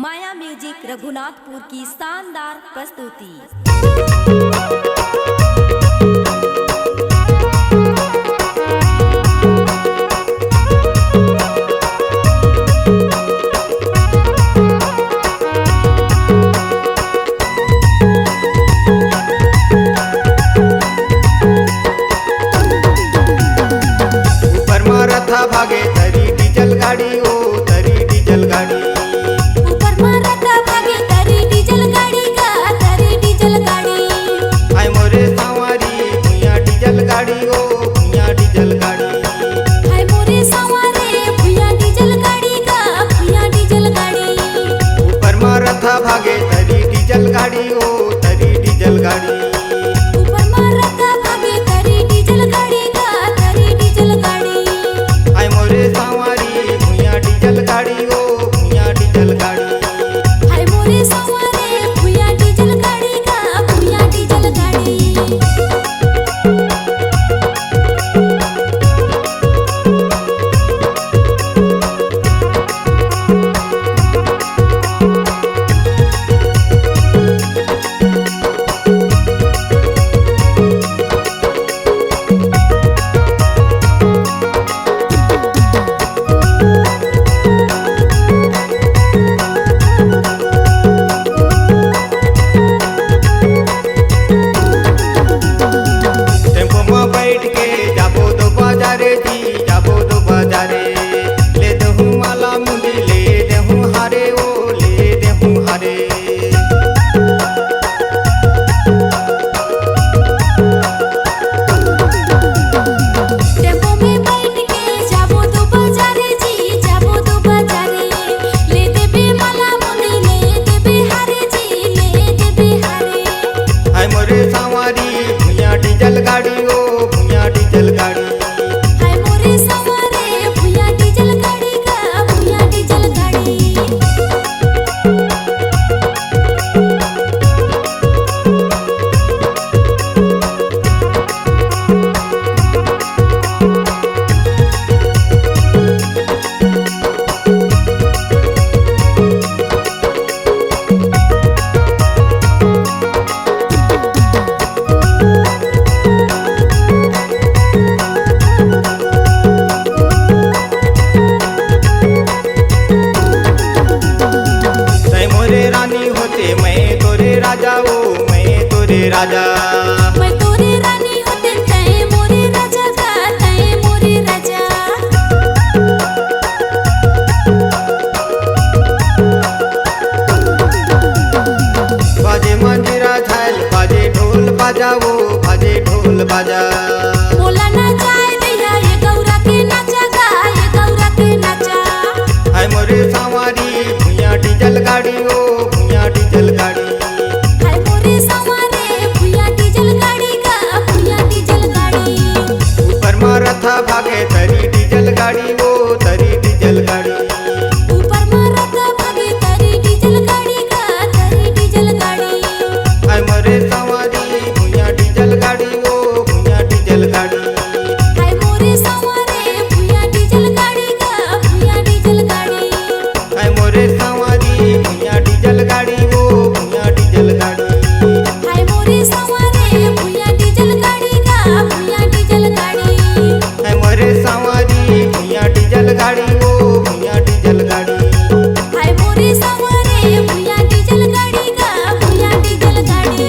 माया music Raghunathpur की शानदार प्रस्तुति। ऊपर मारथा भागे तरी डीजल गाड़ी ओ तरी डीजल गाड़ी ऊपर मारथा भागे तरी डीजल गाड़ी का तरी डीजल गाड़ी। हाय मोरे सवारी भुइया डीजल गाड़ी ओ भुइया डीजल गाड़ी। हाय मोरे सवारे भुइया डीजल गाड़ी का भुइया डीजल गाड़ी। ऊपर मारथा भागे तरी डीजल गाड़ी ओ तरी डीजल गाड़ी। ऊपर मारथा भागे तरी डीजल गाड़ी का तरी डीजल गाड़ी। हाय मोरे सवारी भुइया डीजल गाड़ी ओ भुइया डीजल गाड़ी। हाय मोरे सवारे भुइया डीजल गाड़ी का भुइया डीजल गाड़ी। टेम्पो में बैठ के जाबो दो बाजारे जी जाबो दो बाजारे। ले देहूँ माला मुंडी ले देहूँ हारे ओ ले देहूँ हारे। टेम्पो में बैठ के जाबो दो बाजारे जी जाबो दो बाजारे। ले देबे माला मुंडी ले देबे हारे जी ले देबे हारे। हाय मोरे सवारी भुइया डीजल गाड़ी ओ भुइया डीजल गाड़ी। हाय मोरे सवारे भुइया डीजल गाड़ी का भुइया डीजल गाड़ी। तै मोरे रानी होते मैं तोरे राजा ओ मैं तोरे राजा। मैं तोरे रानी होते तय मोरे राजा का तय मोरे राजा। बाजे मंजीरा झाल बाजे ढोल बाजा ओ बाजे ढोल बाजा। बोला ना जाए दैया ये गौरा के नाचा गा ये गौरा के नाचा। हाय मोरे सवारी भुइया डीजल गाड़ी ओ भुइया डीजल गाड़ी। हाय मोरे सवारे भुइया डीजल गाड़ी का भुइया डीजल गाड़ी। ऊपर मारथा भागे तरी डीजल गाड़ी ओ तरी डीजल गाड़ी। ऊपर मारथा भागे तरी डीजल गाड़ी का तरी डीजल गाड़ी। हाय मोरे सवारी भुइया डीजल गाड़ी ओ भुइया डीजल गाड़ी। हाय मोरे सवारे भुइया डीजल गाड़ी का भुइया डीजल गाड़ी। हाय मोरे सवारी भुइया डीजल गाड़ी ओ भुइया डीजल गाड़ी। हाय मोरे सवारे भुइया डीजल गाड़ी का भुइया डीजल गाड़ी। हाय मोरे सवारी भुइया डीजल गाड़ी ओ भुइया डीजल गाड़ी। हाय मोरे सवारे भुइया डीजल गाड़ी का भुइया डीजल गाड़ी।